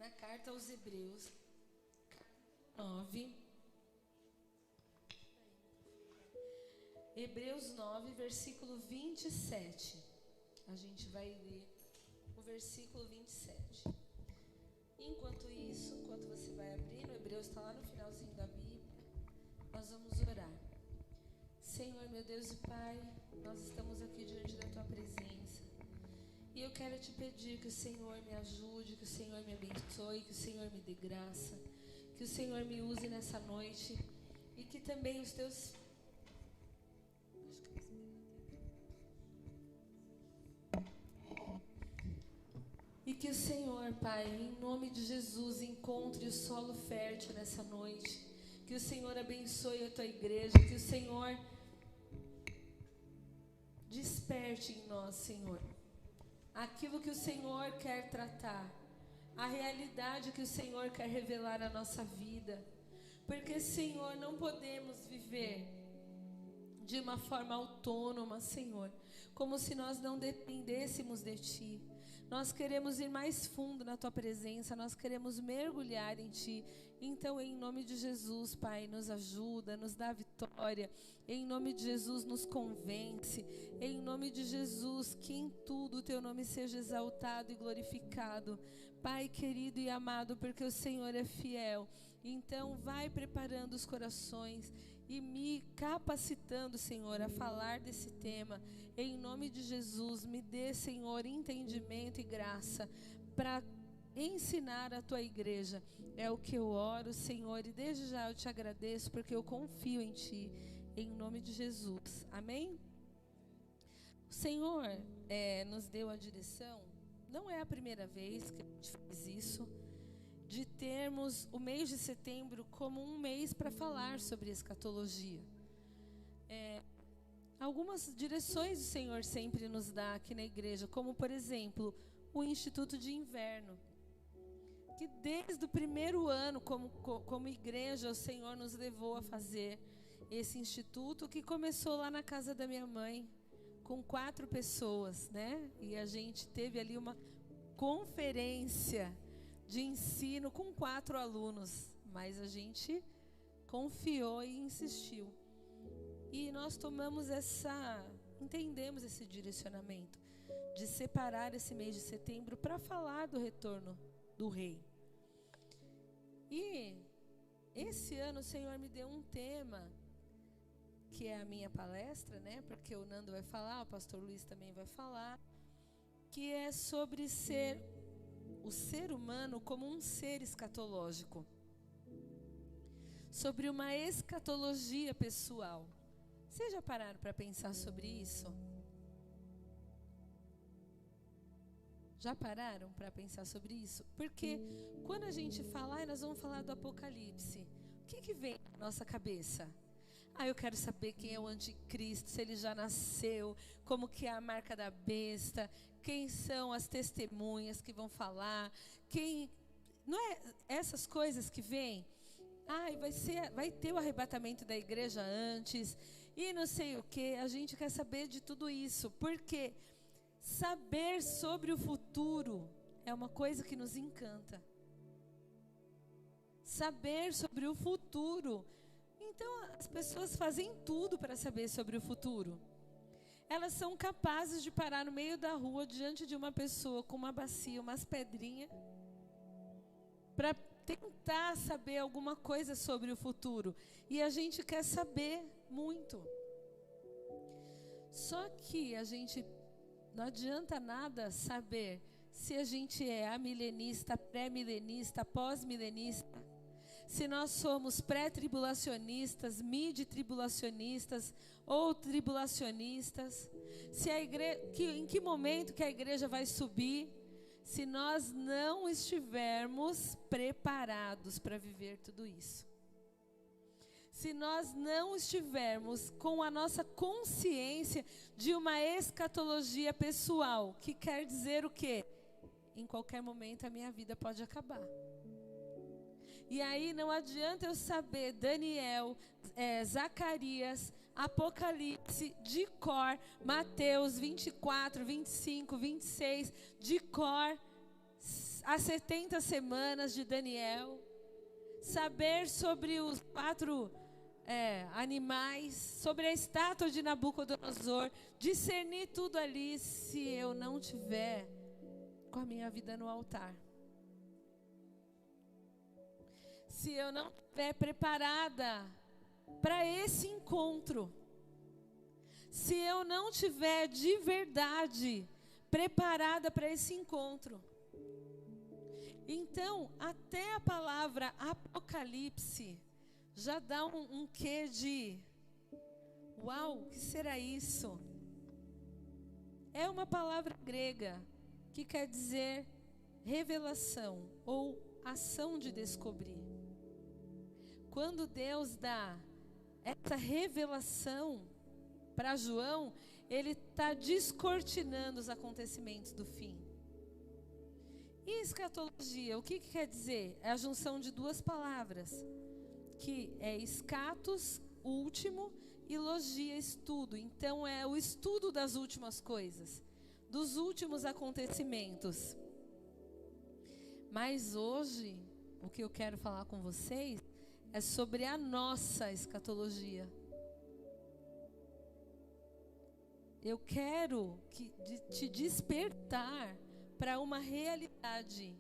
na carta aos Hebreus 9. Hebreus 9, versículo 27. A gente vai ler o versículo 27. Enquanto isso, enquanto você vai abrindo, Hebreus está lá no finalzinho da Bíblia, nós vamos orar. Senhor, meu Deus e Pai, nós estamos aqui diante da Tua presença. E eu quero te pedir que o Senhor me ajude, que o Senhor me abençoe, que o Senhor me dê graça, que o Senhor me use nessa noite e que também os Teus... E que o Senhor, Pai, em nome de Jesus, encontre o solo fértil nessa noite. Que o Senhor abençoe a Tua igreja, que o Senhor desperte em nós, Senhor, aquilo que o Senhor quer tratar, a realidade que o Senhor quer revelar na nossa vida. Porque, Senhor, não podemos viver de uma forma autônoma, Senhor, como se nós não dependêssemos de Ti. Nós queremos ir mais fundo na Tua presença, nós queremos mergulhar em Ti. Então, em nome de Jesus, Pai, nos ajuda, nos dá vitória. Em nome de Jesus, nos convence. Em nome de Jesus, que em tudo o Teu nome seja exaltado e glorificado. Pai querido e amado, porque o Senhor é fiel. Então, vai preparando os corações e me capacitando, Senhor, a falar desse tema. Em nome de Jesus, me dê, Senhor, entendimento e graça para ensinar a Tua igreja. É o que eu oro, Senhor, e desde já eu te agradeço, porque eu confio em Ti, em nome de Jesus. Amém? O Senhor nos deu a direção, não é a primeira vez que a gente faz isso, de termos o mês de setembro como um mês para falar sobre escatologia. Algumas direções o Senhor sempre nos dá aqui na igreja, como por exemplo, o Instituto de Inverno, que desde o primeiro ano como igreja o Senhor nos levou a fazer esse instituto, que começou lá na casa da minha mãe, com 4 pessoas, né? E a gente teve ali uma conferência de ensino com 4 alunos, mas a gente confiou e insistiu. E nós entendemos esse direcionamento de separar esse mês de setembro para falar do retorno do Rei. E esse ano o Senhor me deu um tema, que é a minha palestra, né? Porque o Nando vai falar, o pastor Luiz também vai falar, que é sobre o ser humano como um ser escatológico, sobre uma escatologia pessoal. Vocês já pararam para pensar sobre isso? Já pararam para pensar sobre isso? Porque quando a gente fala, nós vamos falar do Apocalipse, o que vem na nossa cabeça? Eu quero saber quem é o anticristo, se ele já nasceu, como que é a marca da besta, quem são as testemunhas que vão falar, não é essas coisas que vêm? Vai ter o arrebatamento da igreja antes, e não sei o que. A gente quer saber de tudo isso, porque saber sobre o futuro é uma coisa que nos encanta. Saber sobre o futuro. Então, as pessoas fazem tudo para saber sobre o futuro. Elas são capazes de parar no meio da rua, diante de uma pessoa com uma bacia, umas pedrinhas, para tentar saber alguma coisa sobre o futuro. E a gente quer saber muito. Só que não adianta nada saber se a gente é amilenista, pré-milenista, pós-milenista, se nós somos pré-tribulacionistas, mid-tribulacionistas ou tribulacionistas, em que momento que a igreja vai subir, se nós não estivermos preparados para viver tudo isso. Se nós não estivermos com a nossa consciência de uma escatologia pessoal, que quer dizer o quê? Em qualquer momento a minha vida pode acabar. E aí não adianta eu saber Daniel, Zacarias, Apocalipse, de cor, Mateus 24, 25, 26, de cor. as 70 semanas de Daniel, saber sobre os 4 animais, sobre a estátua de Nabucodonosor, discernir tudo ali, se eu não tiver com a minha vida no altar. Se eu não estiver preparada para esse encontro, se eu não tiver de verdade preparada para esse encontro. Então, até a palavra Apocalipse já dá um quê de uau, o que será isso? É uma palavra grega que quer dizer revelação ou ação de descobrir. Quando Deus dá essa revelação para João, ele está descortinando os acontecimentos do fim. E escatologia, o que quer dizer? É a junção de 2 palavras, que é escatos, último, e logia, estudo. Então é o estudo das últimas coisas, dos últimos acontecimentos. Mas hoje, o que eu quero falar com vocês é sobre a nossa escatologia. Eu quero te despertar para uma realidade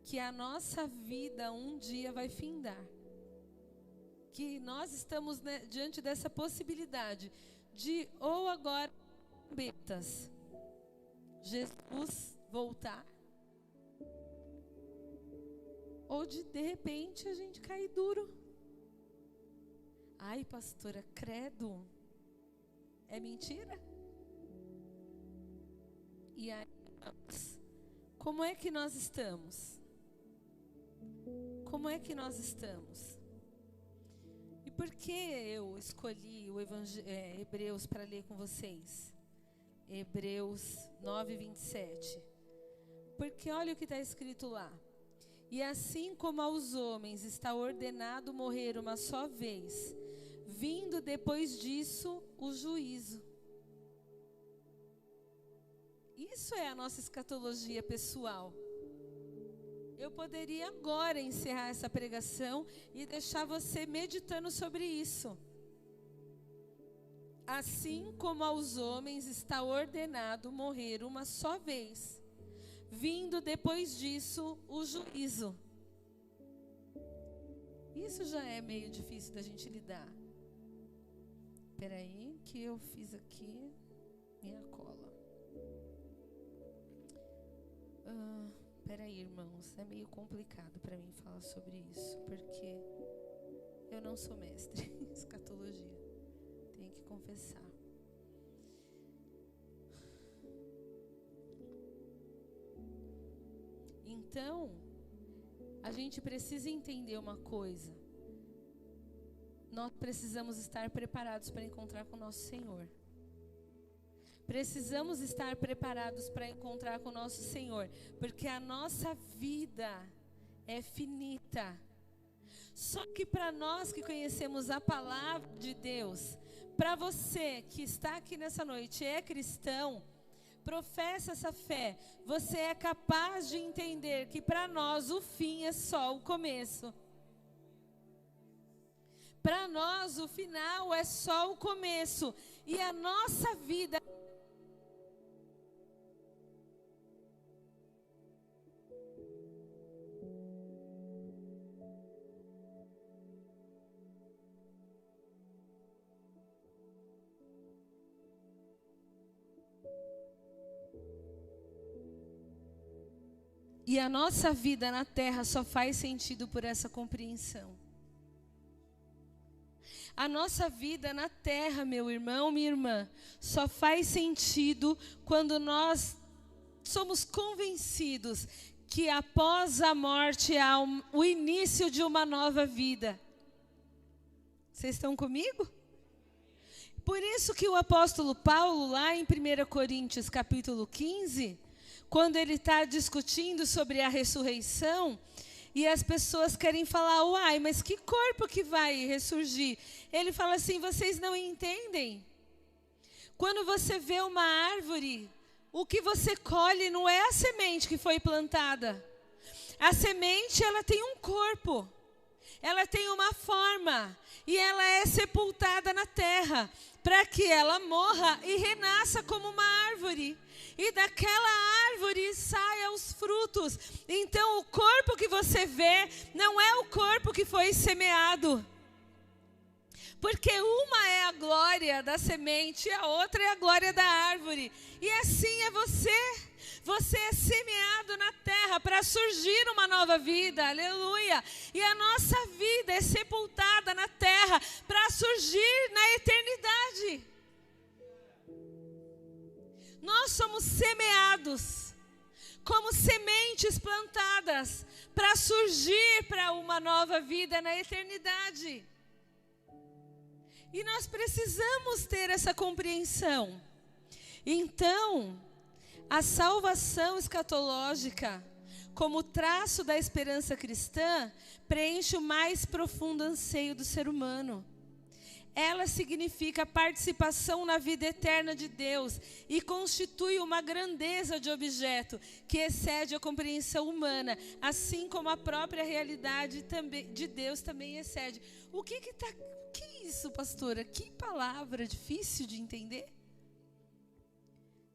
que a nossa vida um dia vai findar. Que nós estamos diante dessa possibilidade de ou agora betas, Jesus voltar, ou de repente a gente cair duro. Ai, pastora, credo, é mentira? E aí, como é que nós estamos? Como é que nós estamos? E por que eu escolhi o Hebreus para ler com vocês? Hebreus 9:27. Porque olha o que está escrito lá. E assim como aos homens está ordenado morrer uma só vez, vindo depois disso o juízo. Isso é a nossa escatologia pessoal. Eu poderia agora encerrar essa pregação e deixar você meditando sobre isso. Assim como aos homens está ordenado morrer uma só vez, vindo depois disso o juízo. Isso já é meio difícil da gente lidar. Espera aí que eu fiz aqui minha cola. Espera aí, irmãos, é meio complicado para mim falar sobre isso, porque eu não sou mestre em escatologia, tenho que confessar. Então, a gente precisa entender uma coisa. Nós precisamos estar preparados para encontrar com o nosso Senhor. Precisamos estar preparados para encontrar com o nosso Senhor, porque a nossa vida é finita. Só que para nós que conhecemos a palavra de Deus, para você que está aqui nessa noite, é cristão, professa essa fé, você é capaz de entender que para nós o fim é só o começo. Para nós o final é só o começo. E a nossa vida na terra só faz sentido por essa compreensão. A nossa vida na terra, meu irmão, minha irmã, só faz sentido quando nós somos convencidos que após a morte há o início de uma nova vida. Vocês estão comigo? Por isso que o apóstolo Paulo, lá em 1 Coríntios capítulo 15, quando ele está discutindo sobre a ressurreição, e as pessoas querem falar, uai, mas que corpo que vai ressurgir? Ele fala assim, vocês não entendem? Quando você vê uma árvore, o que você colhe não é a semente que foi plantada. A semente, ela tem um corpo, ela tem uma forma, e ela é sepultada na terra, para que ela morra e renasça como uma árvore. E daquela árvore saia os frutos. Então o corpo que você vê não é o corpo que foi semeado. Porque uma é a glória da semente e a outra é a glória da árvore. E assim é você. Você é semeado na terra para surgir uma nova vida, aleluia. E a nossa vida é sepultada na terra para surgir na eternidade. Nós somos semeados como sementes plantadas para surgir para uma nova vida na eternidade. E nós precisamos ter essa compreensão. Então, a salvação escatológica, como traço da esperança cristã, preenche o mais profundo anseio do ser humano. Ela significa participação na vida eterna de Deus e constitui uma grandeza de objeto que excede a compreensão humana, assim como a própria realidade de Deus também excede. O que é isso, pastora? Que palavra difícil de entender?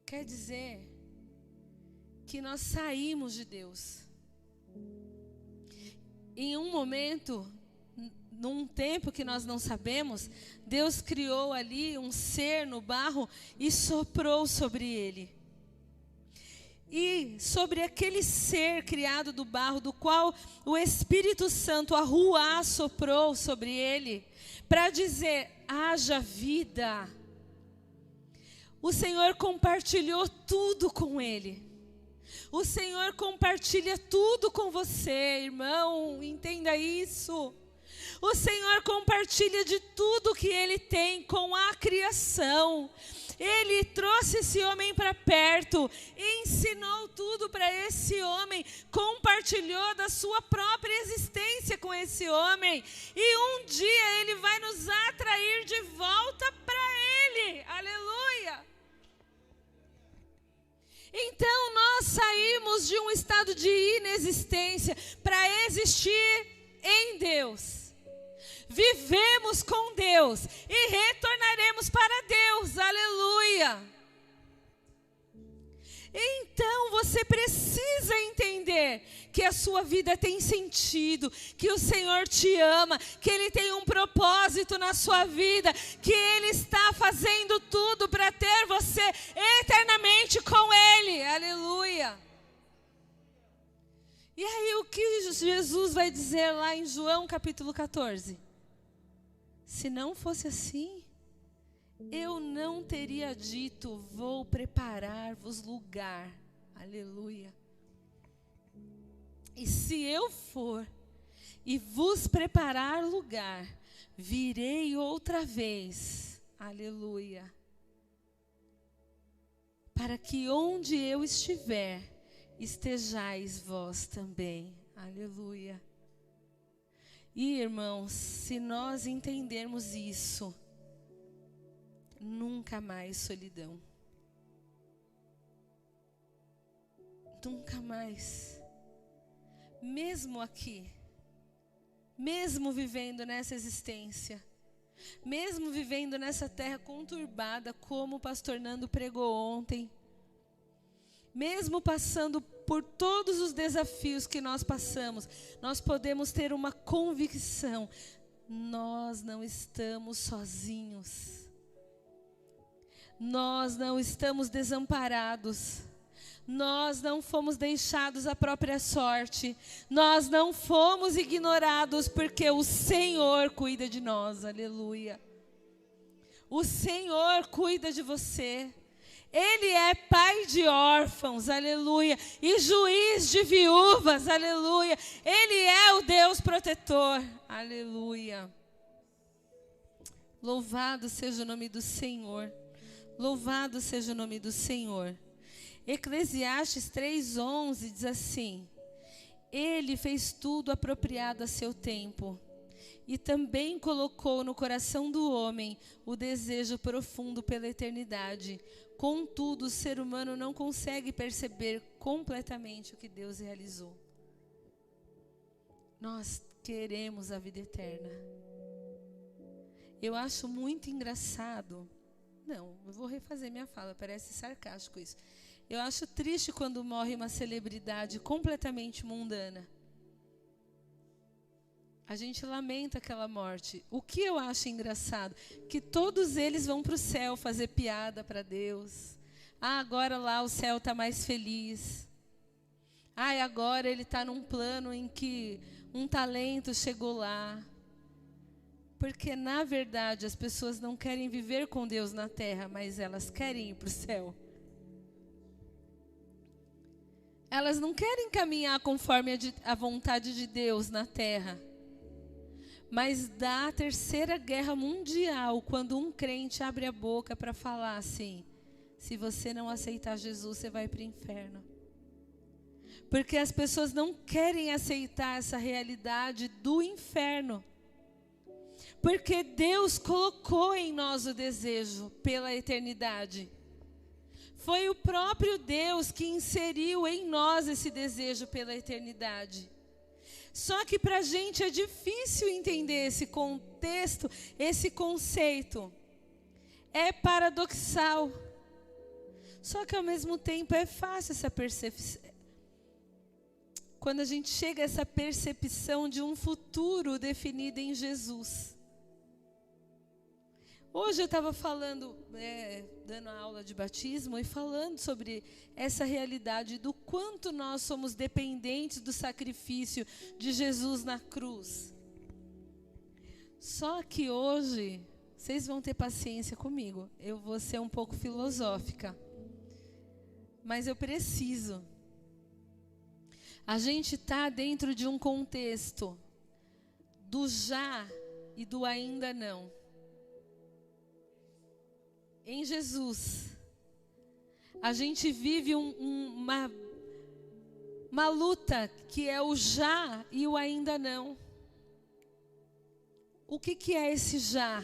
Quer dizer que nós saímos de Deus. Em um momento, num tempo que nós não sabemos, Deus criou ali um ser no barro e soprou sobre ele. E sobre aquele ser criado do barro, do qual o Espírito Santo, a Ruá, soprou sobre ele, para dizer, haja vida. O Senhor compartilhou tudo com ele. O Senhor compartilha tudo com você, irmão, entenda isso. O Senhor compartilha de tudo que Ele tem com a criação. Ele trouxe esse homem para perto, ensinou tudo para esse homem, compartilhou da sua própria existência com esse homem. E um dia Ele vai nos atrair de volta para Ele. Aleluia! Então nós saímos de um estado de inexistência para existir em Deus. Vivemos com Deus e retornaremos para Deus, aleluia. Então você precisa entender que a sua vida tem sentido, que o Senhor te ama, que Ele tem um propósito na sua vida, que Ele está fazendo tudo para ter você eternamente com Ele, aleluia. E aí o que Jesus vai dizer lá em João capítulo 14? Se não fosse assim, eu não teria dito, vou preparar-vos lugar. Aleluia. E se eu for e vos preparar lugar, virei outra vez. Aleluia. Para que onde eu estiver, estejais vós também. Aleluia. E, irmãos, se nós entendermos isso, nunca mais solidão. Nunca mais. Mesmo aqui, mesmo vivendo nessa existência, mesmo vivendo nessa terra conturbada, como o pastor Nando pregou ontem, mesmo passando por todos os desafios que nós passamos, nós podemos ter uma convicção: nós não estamos sozinhos. Nós não estamos desamparados. Nós não fomos deixados à própria sorte. Nós não fomos ignorados, porque o Senhor cuida de nós. Aleluia. O Senhor cuida de você. Ele é pai de órfãos, aleluia, e juiz de viúvas, aleluia. Ele é o Deus protetor, aleluia. Louvado seja o nome do Senhor, louvado seja o nome do Senhor. Eclesiastes 3:11 diz assim: Ele fez tudo apropriado a seu tempo, e também colocou no coração do homem o desejo profundo pela eternidade. Contudo, o ser humano não consegue perceber completamente o que Deus realizou. nós queremos a vida eterna. Eu acho muito engraçado. Não, eu vou refazer minha fala, parece sarcástico isso. Eu acho triste quando morre uma celebridade completamente mundana. A gente lamenta aquela morte. O que eu acho engraçado? Que todos eles vão para o céu fazer piada para Deus. Ah, agora lá o céu está mais feliz. Ah, e agora ele está num plano em que um talento chegou lá. Porque, na verdade, as pessoas não querem viver com Deus na terra, mas elas querem ir para o céu. Elas não querem caminhar conforme a vontade de Deus na terra. Mas dá a terceira guerra mundial, quando um crente abre a boca para falar assim: se você não aceitar Jesus, você vai para o inferno. Porque as pessoas não querem aceitar essa realidade do inferno. Porque Deus colocou em nós o desejo pela eternidade. Foi o próprio Deus que inseriu em nós esse desejo pela eternidade. Só que para a gente é difícil entender esse contexto, esse conceito. É paradoxal. Só que ao mesmo tempo é fácil essa percepção. Quando a gente chega a essa percepção de um futuro definido em Jesus. Hoje eu estava falando, dando aula de batismo e falando sobre essa realidade do quanto nós somos dependentes do sacrifício de Jesus na cruz. Só que hoje, vocês vão ter paciência comigo, eu vou ser um pouco filosófica, mas eu preciso. A gente está dentro de um contexto do já e do ainda não. Em Jesus, a gente vive uma luta que é o já e o ainda não. O que é esse já?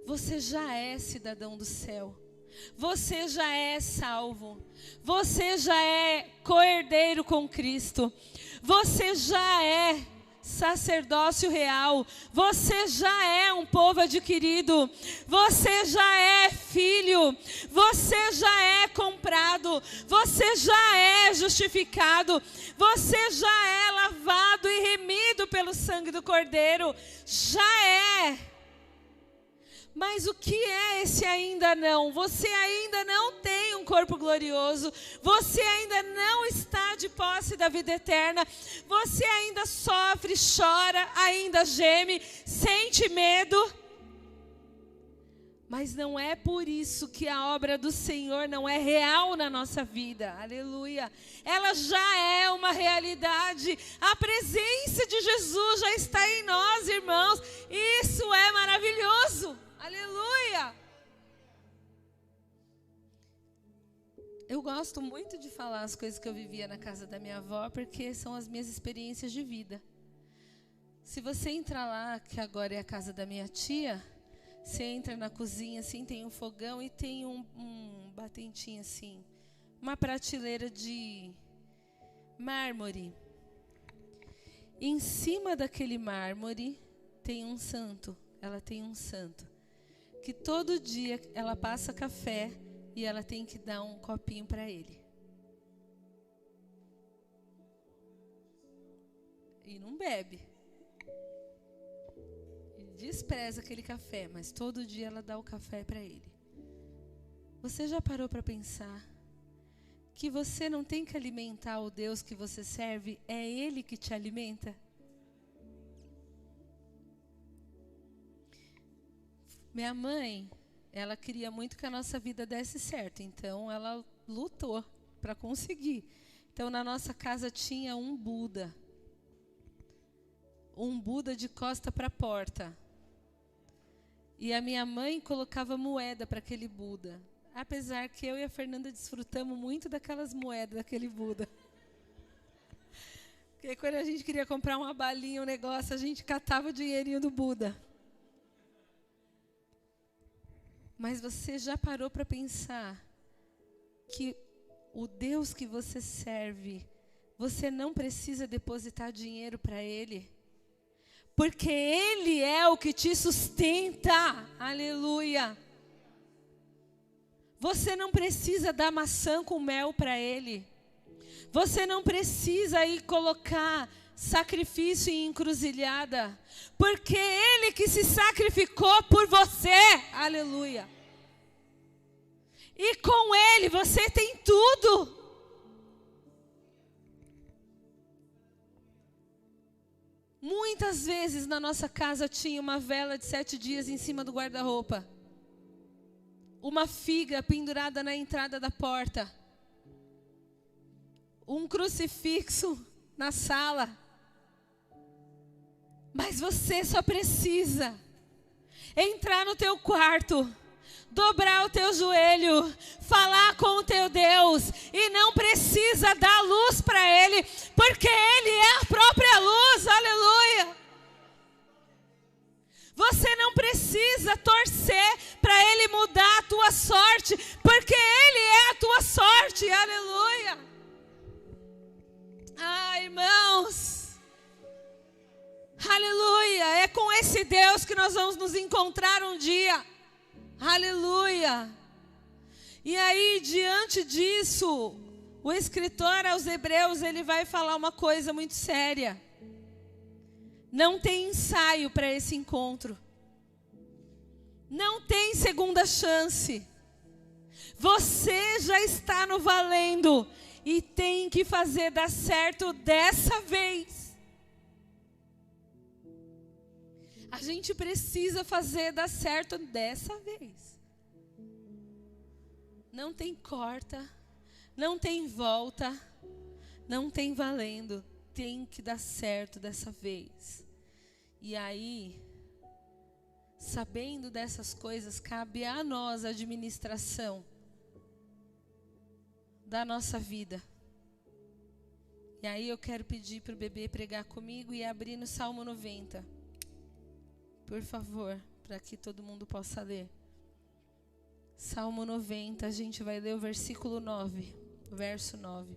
Você já é cidadão do céu. Você já é salvo. Você já é co-herdeiro com Cristo. Você já é sacerdócio real. Você já é um povo adquirido. Você já é filho. Você já é comprado. Você já é justificado. Você já é lavado e remido pelo sangue do Cordeiro. Já é. Mas o que é esse ainda não? Você ainda não tem um corpo glorioso. Você ainda não está de posse da vida eterna. Você ainda sofre, chora, ainda geme, sente medo. Mas não é por isso que a obra do Senhor não é real na nossa vida. Aleluia. Ela já é uma realidade. A presença de Jesus já está em nós, irmãos. Isso é maravilhoso. Aleluia! Eu gosto muito de falar as coisas que eu vivia na casa da minha avó, porque são as minhas experiências de vida. Se você entrar lá, que agora é a casa da minha tia, você entra na cozinha, assim, tem um fogão e tem um batentinho assim, uma prateleira de mármore. Em cima daquele mármore tem um santo, ela tem um santo. Que todo dia ela passa café e ela tem que dar um copinho para ele. E não bebe. E despreza aquele café, mas todo dia ela dá o café para ele. Você já parou para pensar que você não tem que alimentar o Deus que você serve, é Ele que te alimenta? Minha mãe, ela queria muito que a nossa vida desse certo, então ela lutou para conseguir. Então na nossa casa tinha um Buda de costa para a porta. E a minha mãe colocava moeda para aquele Buda. Apesar que eu e a Fernanda desfrutamos muito daquelas moedas daquele Buda. Porque quando a gente queria comprar uma balinha, um negócio, a gente catava o dinheirinho do Buda. Mas você já parou para pensar que o Deus que você serve você não precisa depositar dinheiro para Ele. Porque Ele é o que te sustenta. Aleluia. Você não precisa dar maçã com mel para Ele. Você não precisa ir colocar sacrifício em encruzilhada. Porque Ele que se sacrificou por você. Aleluia. E com Ele você tem tudo. Muitas vezes na nossa casa tinha uma vela de 7 dias em cima do guarda-roupa. Uma figa pendurada na entrada da porta. Um crucifixo na sala. Mas você só precisa entrar no teu quarto, dobrar o teu joelho, falar com o teu Deus, e não precisa dar luz para Ele, porque Ele é a própria luz, aleluia. Você não precisa torcer para Ele mudar a tua sorte, porque Ele é a tua sorte, aleluia. Ah, irmãos, aleluia, é com esse Deus que nós vamos nos encontrar um dia. Aleluia. E aí, diante disso, o escritor aos Hebreus, ele vai falar uma coisa muito séria. Não tem ensaio para esse encontro. Não tem segunda chance. Você já está no valendo e tem que fazer dar certo dessa vez. A gente precisa fazer dar certo dessa vez. Não tem corta, não tem volta, não tem valendo. Tem que dar certo dessa vez. E aí, sabendo dessas coisas, cabe a nós a administração da nossa vida. E aí eu quero pedir para o bebê pregar comigo e abrir no Salmo 90. Por favor, para que todo mundo possa ler. Salmo 90, a gente vai ler o versículo 9, verso 9.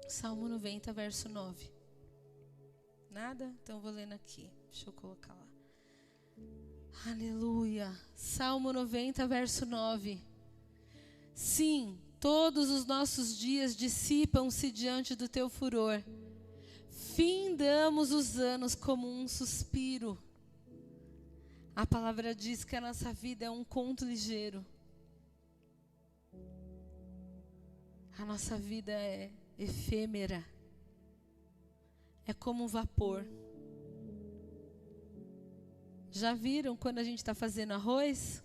Salmo 90, verso 9. Nada? Então vou lendo aqui. Deixa eu colocar lá. Aleluia. Salmo 90, verso 9. Sim, todos os nossos dias dissipam-se diante do teu furor. Findamos os anos como um suspiro. A palavra diz que a nossa vida é um conto ligeiro. A nossa vida é efêmera. É como um vapor. Já viram quando a gente está fazendo arroz?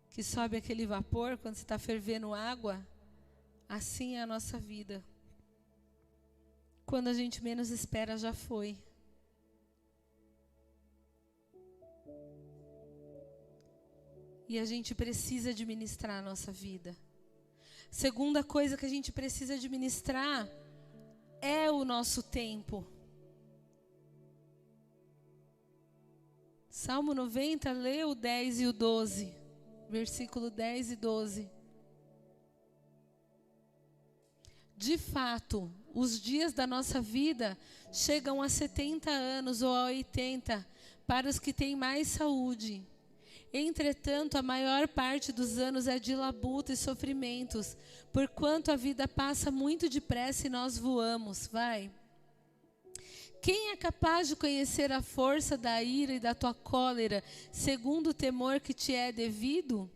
Que sobe aquele vapor quando você está fervendo água? Assim é a nossa vida. Quando a gente menos espera, já foi. E a gente precisa administrar a nossa vida. Segunda coisa que a gente precisa administrar é o nosso tempo. Salmo 90, lê o 10 e o 12. Versículo 10 e 12. De fato, os dias da nossa vida chegam a 70 anos ou a 80 para os que têm mais saúde. Entretanto, a maior parte dos anos é de labuta e sofrimentos, porquanto a vida passa muito depressa e nós voamos. Vai. Quem é capaz de conhecer a força da ira e da tua cólera, segundo o temor que te é devido?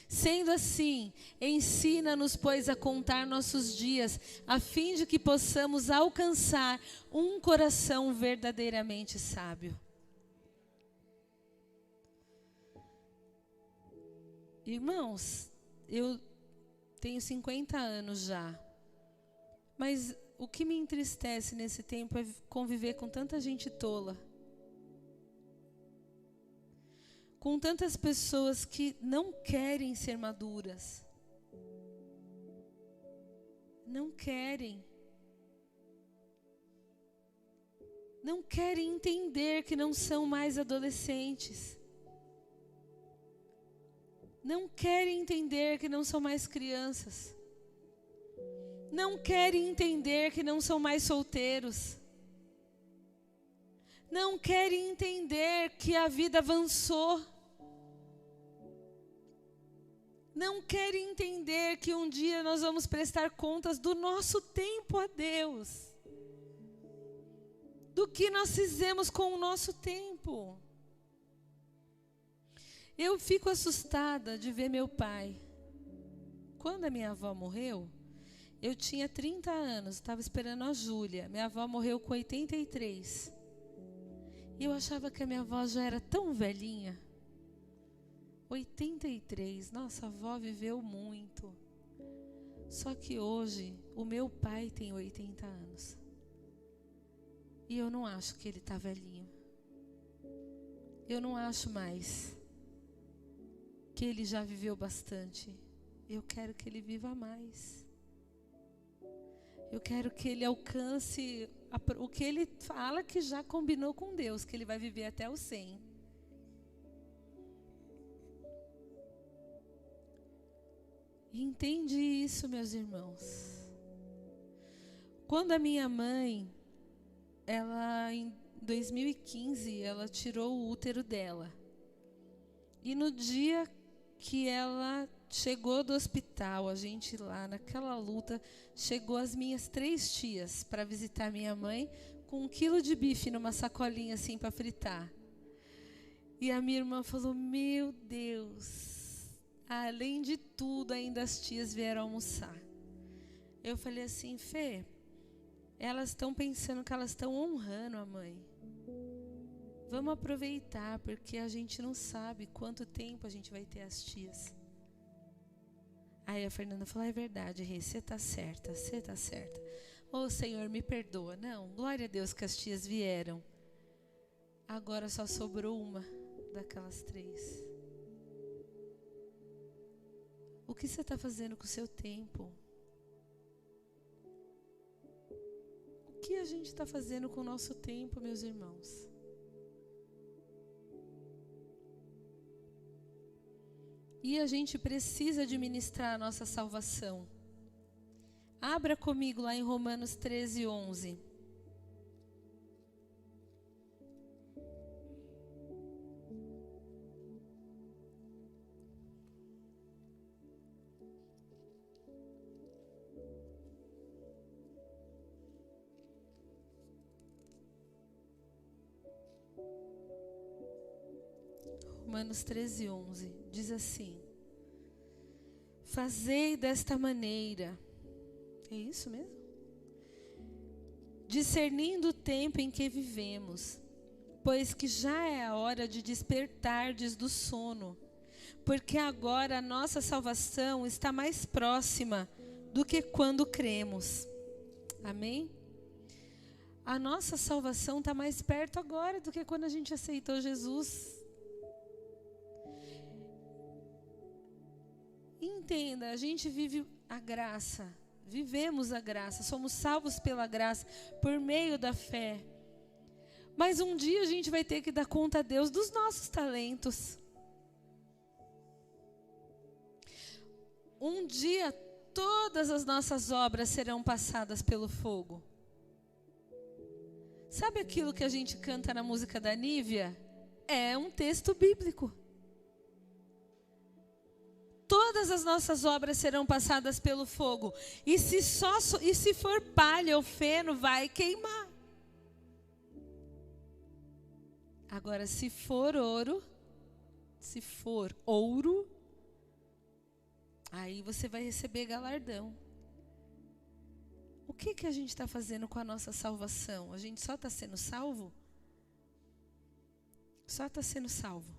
Sendo assim, ensina-nos, pois, a contar nossos dias, a fim de que possamos alcançar um coração verdadeiramente sábio. Irmãos, eu tenho 50 anos já, mas o que me entristece nesse tempo é conviver com tanta gente tola. Com tantas pessoas que não querem ser maduras. Não querem. Não querem entender que não são mais adolescentes. Não querem entender que não são mais crianças. não querem entender que não são mais solteiros. Não querem entender que a vida avançou. Não querem entender que um dia nós vamos prestar contas do nosso tempo a Deus. Do que nós fizemos com o nosso tempo. Eu fico assustada de ver meu pai. Quando a minha avó morreu, eu tinha 30 anos, estava esperando a Júlia. Minha avó morreu com 83. E eu achava que a minha avó já era tão velhinha. 83, nossa avó viveu muito. Só que hoje, o meu pai tem 80 anos. E eu não acho que ele está velhinho. Eu não acho mais que ele já viveu bastante. Eu quero que ele viva mais. Eu quero que ele alcance o que ele fala que já combinou com Deus, que ele vai viver até os 100. E entende isso, meus irmãos. Quando a minha mãe, em 2015, ela tirou o útero dela. E no dia que ela chegou do hospital, a gente lá naquela luta, chegou as minhas 3 tias para visitar minha mãe com 1 quilo de bife numa sacolinha assim para fritar. E a minha irmã falou, meu Deus, além de tudo, ainda as tias vieram almoçar. Eu falei assim, Fê, elas estão pensando que elas estão honrando a mãe. Vamos aproveitar, porque a gente não sabe quanto tempo a gente vai ter as tias. Aí a Fernanda falou, é verdade, Rê, você está certa, você está certa. Ô Senhor, me perdoa. Não, glória a Deus que as tias vieram. Agora só sobrou uma daquelas 3. O que você está fazendo com o seu tempo? O que a gente está fazendo com o nosso tempo, meus irmãos? E a gente precisa administrar a nossa salvação. Abra comigo lá em Romanos 13, 11. Romanos 13, 11, diz assim, fazei desta maneira, é isso mesmo? Discernindo o tempo em que vivemos, pois que já é a hora de despertardes do sono, porque agora a nossa salvação está mais próxima do que quando cremos. Amém? A nossa salvação está mais perto agora do que quando a gente aceitou Jesus. Entenda, a gente vive a graça, vivemos a graça, somos salvos pela graça, por meio da fé. Mas um dia a gente vai ter que dar conta a Deus dos nossos talentos. Um dia todas as nossas obras serão passadas pelo fogo. Sabe aquilo que a gente canta na música da Nívia? É um texto bíblico. Todas as nossas obras serão passadas pelo fogo. E se for palha ou feno, vai queimar. Agora, se for ouro, aí você vai receber galardão. O que a gente está fazendo com a nossa salvação? A gente só está sendo salvo? Só está sendo salvo.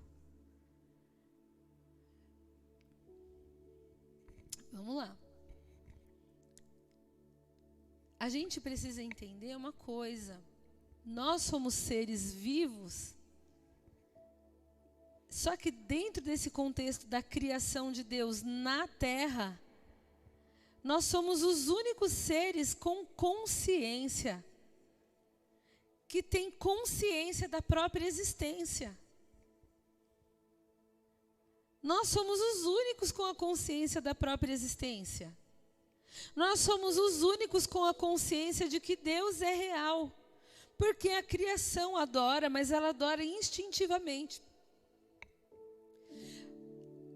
Vamos lá. A gente precisa entender uma coisa. Nós somos seres vivos. Só que dentro desse contexto da criação de Deus na terra, nós somos os únicos seres com consciência, que tem consciência da própria existência. Nós somos os únicos com a consciência da própria existência. Nós somos os únicos com a consciência de que Deus é real. Porque a criação adora, mas ela adora instintivamente.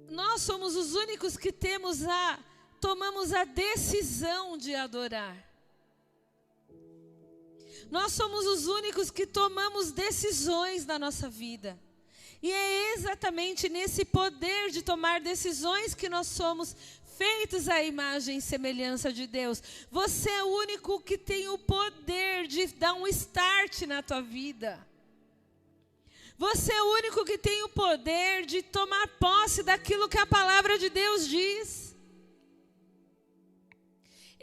Nós somos os únicos que tomamos a decisão de adorar. Nós somos os únicos que tomamos decisões na nossa vida. E é exatamente nesse poder de tomar decisões que nós somos feitos à imagem e semelhança de Deus. Você é o único que tem o poder de dar um start na tua vida. Você é o único que tem o poder de tomar posse daquilo que a palavra de Deus diz.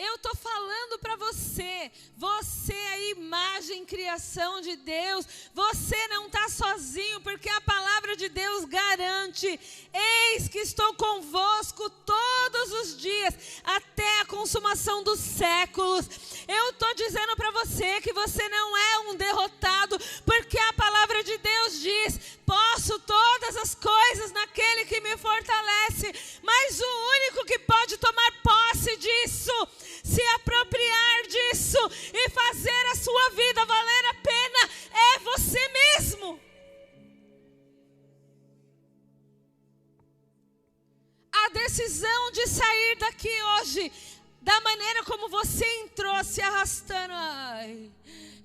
Eu estou falando para você, você é a imagem, criação de Deus, você não está sozinho, porque a palavra de Deus garante, eis que estou convosco todos os dias, até a consumação dos séculos. Eu estou dizendo para você que você não é um derrotado, porque a palavra de Deus diz, posso todas as coisas naquele que me fortalece, mas o único que pode tomar posse disso, se apropriar disso e fazer a sua vida valer a pena é você mesmo. A decisão de sair daqui hoje, da maneira como você entrou, se arrastando, ai,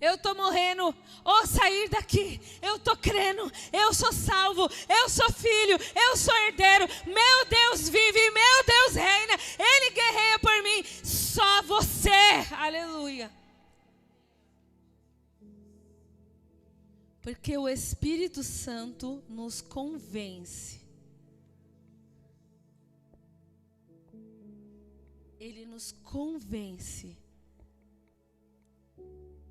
eu estou morrendo, ou sair daqui, eu estou crendo, eu sou salvo, eu sou filho, eu sou herdeiro, meu Deus vive, meu Deus reina, Ele guerreia por mim, só você, aleluia. Porque o Espírito Santo nos convence. Ele nos convence.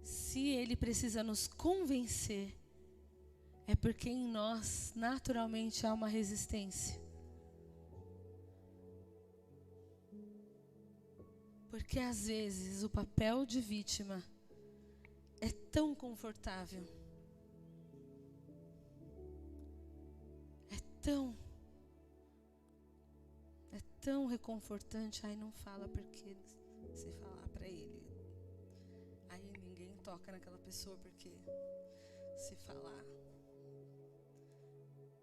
Se Ele precisa nos convencer, é porque em nós, naturalmente, há uma resistência. Porque às vezes o papel de vítima é tão confortável. É tão reconfortante. Ai, não fala porque você falar para ele. Aí ninguém toca naquela pessoa porque se falar.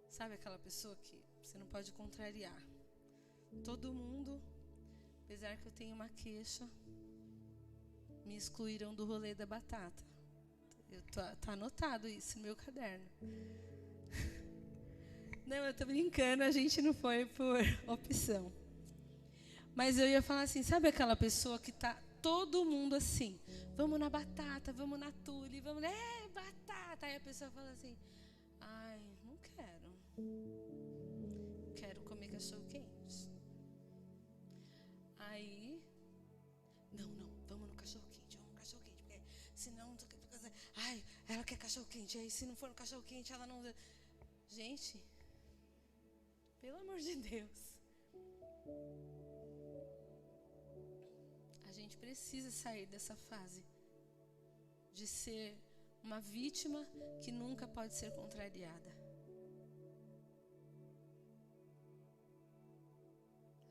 Sabe aquela pessoa que você não pode contrariar? Todo mundo, apesar que eu tenho uma queixa, me excluíram do rolê da batata. Tá anotado isso no meu caderno. Não, eu tô brincando, a gente não foi por opção. Mas eu ia falar assim, sabe aquela pessoa que tá todo mundo assim, vamos na batata, vamos na tule, vamos, batata. Aí a pessoa fala assim, ai, não quero. Quero comer cachorro quente. Aí, não, vamos no cachorro quente, porque senão, ai, ela quer cachorro quente, aí se não for no cachorro quente, ela não... Gente, pelo amor de Deus, a gente precisa sair dessa fase de ser uma vítima que nunca pode ser contrariada.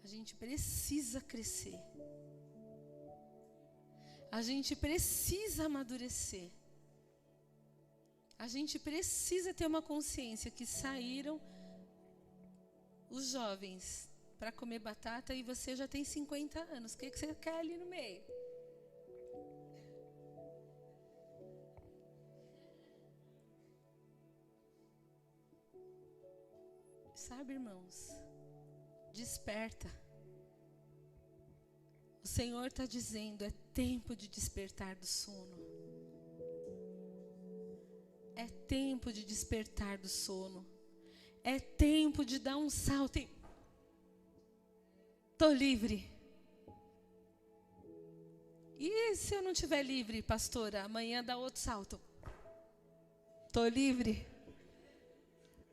A gente precisa crescer. A gente precisa amadurecer. A gente precisa ter uma consciência que saíram os jovens para comer batata e você já tem 50 anos. O que você quer ali no meio? Sabe, irmãos? Desperta. O Senhor está dizendo, é tempo de despertar do sono. É tempo de despertar do sono. É tempo de dar um salto e... Estou livre. E se eu não estiver livre, pastora? Amanhã dá outro salto. Estou livre.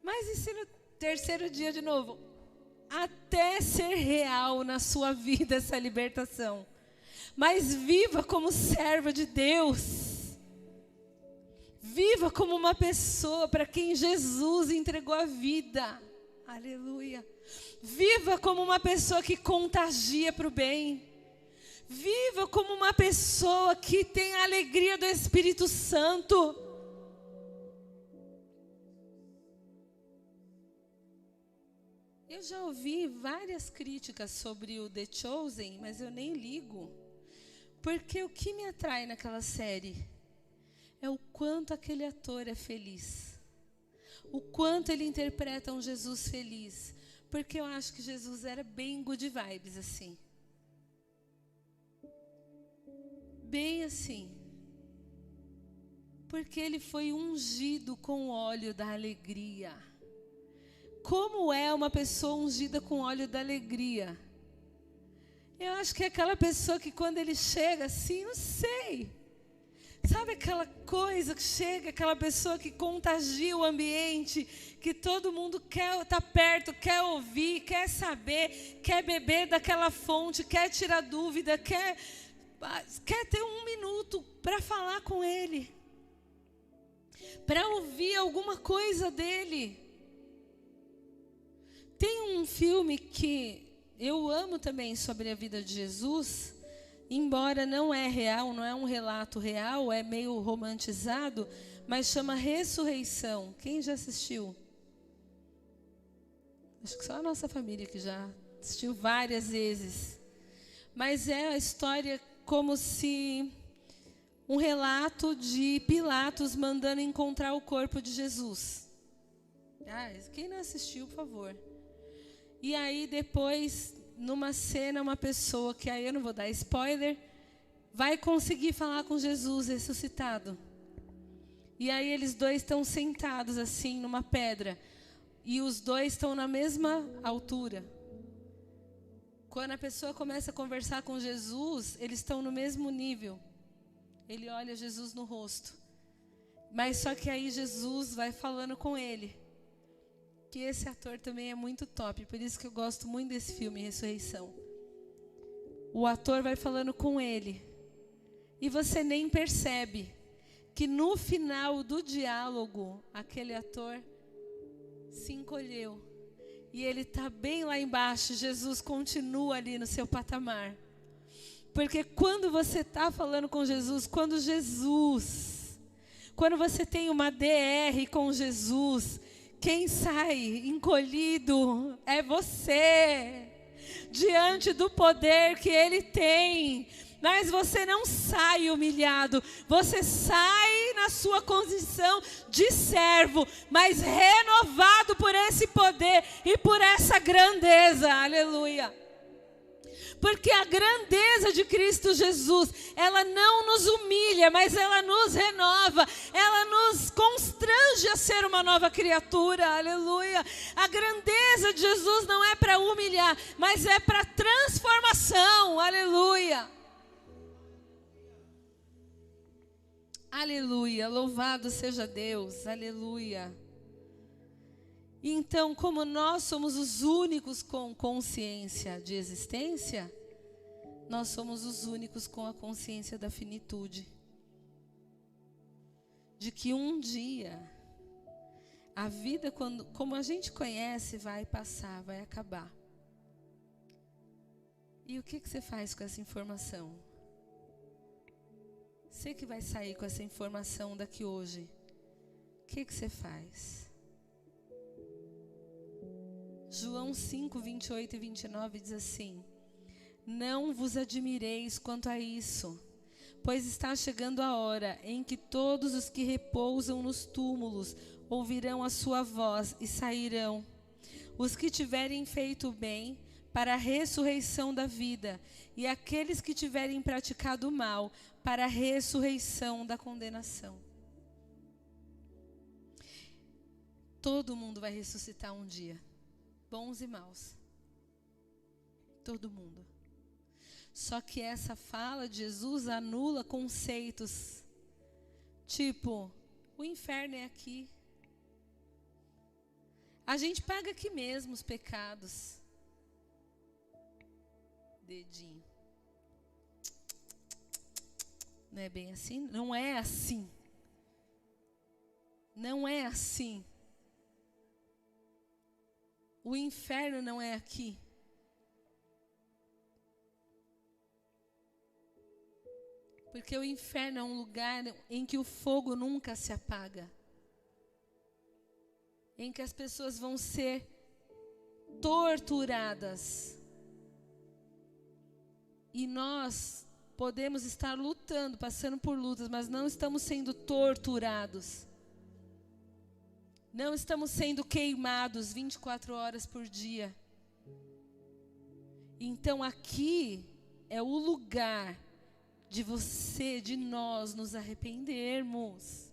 Mas e se no terceiro dia de novo? Até ser real na sua vida essa libertação. Mas viva como serva de Deus. Viva como uma pessoa para quem Jesus entregou a vida. Aleluia. Viva como uma pessoa que contagia para o bem. Viva como uma pessoa que tem a alegria do Espírito Santo. Eu já ouvi várias críticas sobre o The Chosen, mas eu nem ligo. Porque o que me atrai naquela série é o quanto aquele ator é feliz. O quanto ele interpreta um Jesus feliz. Porque eu acho que Jesus era bem good vibes, assim. Bem assim. Porque ele foi ungido com o óleo da alegria. Como é uma pessoa ungida com óleo da alegria? Eu acho que é aquela pessoa que quando ele chega assim, não sei. Sabe aquela coisa que chega, aquela pessoa que contagia o ambiente, que todo mundo quer estar perto, quer ouvir, quer saber, quer beber daquela fonte, quer tirar dúvida, quer ter um minuto para falar com ele, para ouvir alguma coisa dele. Tem um filme que eu amo também sobre a vida de Jesus, embora não é real, não é um relato real, é meio romantizado, mas chama Ressurreição. Quem já assistiu? Acho que só a nossa família que já assistiu várias vezes. Mas é a história como se um relato de Pilatos mandando encontrar o corpo de Jesus. Quem não assistiu, por favor. E aí depois, numa cena, uma pessoa, que aí eu não vou dar spoiler, vai conseguir falar com Jesus ressuscitado. E aí eles dois estão sentados assim, numa pedra. E os dois estão na mesma altura. Quando a pessoa começa a conversar com Jesus, eles estão no mesmo nível. Ele olha Jesus no rosto. Mas só que aí Jesus vai falando com ele. Que esse ator também é muito top, por isso que eu gosto muito desse filme, Ressurreição. O ator vai falando com ele, e você nem percebe que no final do diálogo, aquele ator se encolheu, e ele está bem lá embaixo, Jesus continua ali no seu patamar. Porque quando você está falando com Jesus, quando você tem uma DR com Jesus, quem sai encolhido é você, diante do poder que Ele tem. Mas você não sai humilhado, você sai na sua condição de servo, mas renovado por esse poder e por essa grandeza, aleluia. Porque a grandeza de Cristo Jesus, ela não nos humilha, mas ela nos renova, ela nos constrange a ser uma nova criatura, aleluia. A grandeza de Jesus não é para humilhar, mas é para transformação, aleluia. Aleluia, louvado seja Deus, aleluia. Então, como nós somos os únicos com consciência de existência, nós somos os únicos com a consciência da finitude. De que um dia, a vida, como a gente conhece, vai passar, vai acabar. E o que você faz com essa informação? Você que vai sair com essa informação daqui hoje, o que você faz? João 5, 28 e 29 diz assim: não vos admireis quanto a isso, pois está chegando a hora em que todos os que repousam nos túmulos ouvirão a sua voz e sairão. Os que tiverem feito o bem, para a ressurreição da vida, e aqueles que tiverem praticado o mal, para a ressurreição da condenação. Todo mundo vai ressuscitar um dia. Bons e maus. Todo mundo. Só que essa fala de Jesus anula conceitos. Tipo, o inferno é aqui. A gente paga aqui mesmo os pecados. Dedinho. Não é bem assim? Não é assim. Não é assim. O inferno não é aqui. Porque o inferno é um lugar em que o fogo nunca se apaga. Em que as pessoas vão ser torturadas. E nós podemos estar lutando, passando por lutas, mas não estamos sendo torturados. Não estamos sendo queimados 24 horas por dia. Então aqui é o lugar de você, de nós nos arrependermos.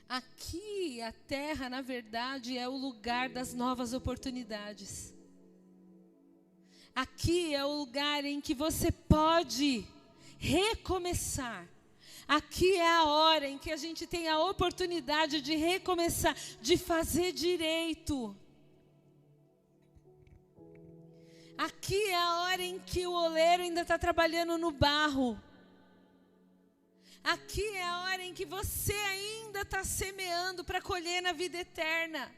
Aqui a terra, na verdade, é o lugar das novas oportunidades. Aqui é o lugar em que você pode recomeçar. Aqui é a hora em que a gente tem a oportunidade de recomeçar, de fazer direito. Aqui é a hora em que o oleiro ainda está trabalhando no barro. Aqui é a hora em que você ainda está semeando para colher na vida eterna.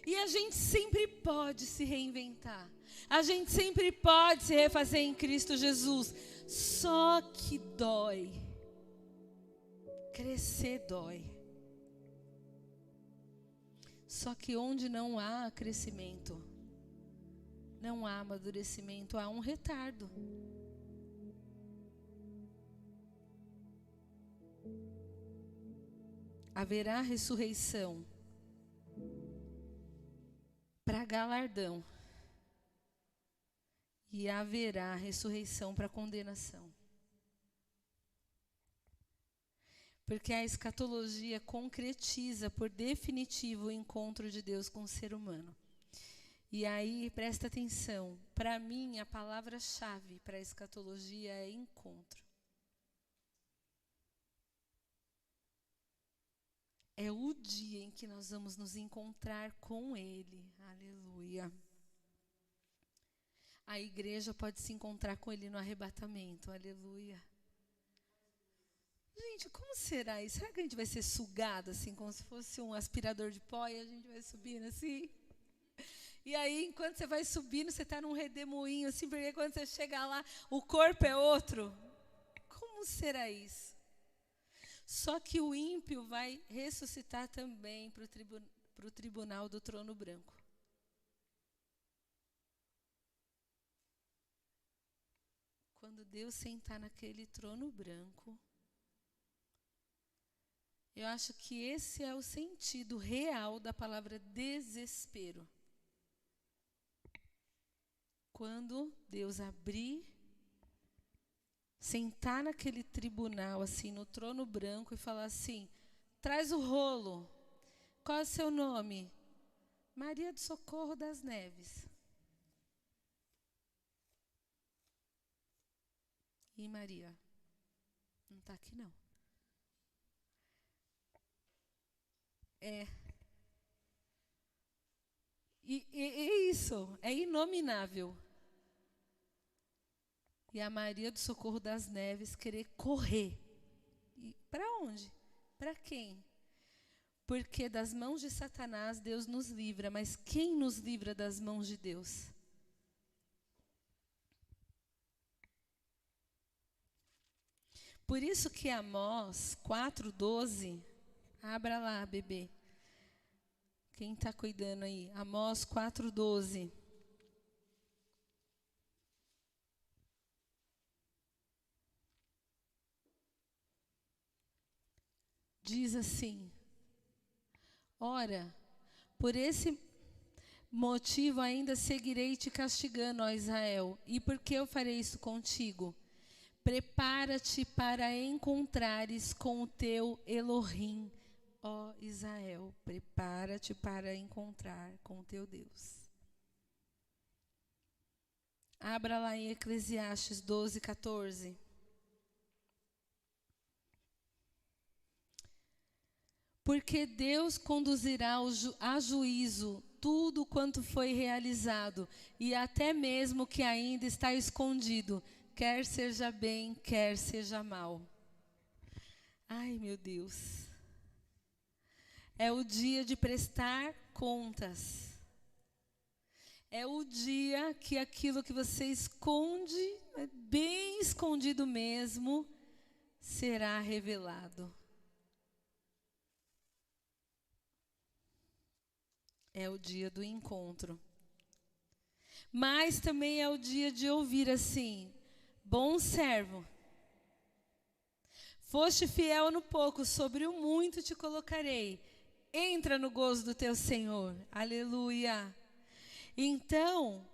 E a gente sempre pode se reinventar. A gente sempre pode se refazer em Cristo Jesus. Só que dói. Crescer dói. Só que onde não há crescimento, não há amadurecimento, há um retardo. Haverá ressurreição para galardão. E haverá ressurreição para condenação. Porque a escatologia concretiza por definitivo o encontro de Deus com o ser humano. E aí, presta atenção, para mim a palavra-chave para a escatologia é encontro. É o dia em que nós vamos nos encontrar com Ele. Aleluia. A igreja pode se encontrar com Ele no arrebatamento. Aleluia. Gente, como será isso? Será que a gente vai ser sugado assim, como se fosse um aspirador de pó e a gente vai subindo assim? E aí, enquanto você vai subindo, você está num redemoinho, assim, porque quando você chega lá, o corpo é outro. Como será isso? Só que o ímpio vai ressuscitar também para o tribunal do trono branco. Quando Deus sentar naquele trono branco, eu acho que esse é o sentido real da palavra desespero. Quando Deus abrir, sentar naquele tribunal, assim, no trono branco e falar assim, traz o rolo, qual é o seu nome? Maria do Socorro das Neves. E Maria? Não está aqui não. E isso, é inominável. E a Maria do Socorro das Neves querer correr. E para onde? Para quem? Porque das mãos de Satanás Deus nos livra, mas quem nos livra das mãos de Deus? Por isso que Amós 4:12, abra lá, bebê. Quem está cuidando aí? Amós 4:12. Diz assim: ora, por esse motivo ainda seguirei te castigando, ó Israel. E por que eu farei isso contigo? Prepara-te para encontrares com o teu Elohim, ó Israel. Prepara-te para encontrar com o teu Deus. Abra lá em Eclesiastes 12:14. Porque Deus conduzirá a juízo tudo quanto foi realizado, e até mesmo o que ainda está escondido, quer seja bem, quer seja mal. Ai, meu Deus. É o dia de prestar contas. É o dia que aquilo que você esconde, bem escondido mesmo, será revelado. É o dia do encontro. Mas também é o dia de ouvir assim: bom servo, foste fiel no pouco, sobre o muito te colocarei. Entra no gozo do teu Senhor. Aleluia. Então,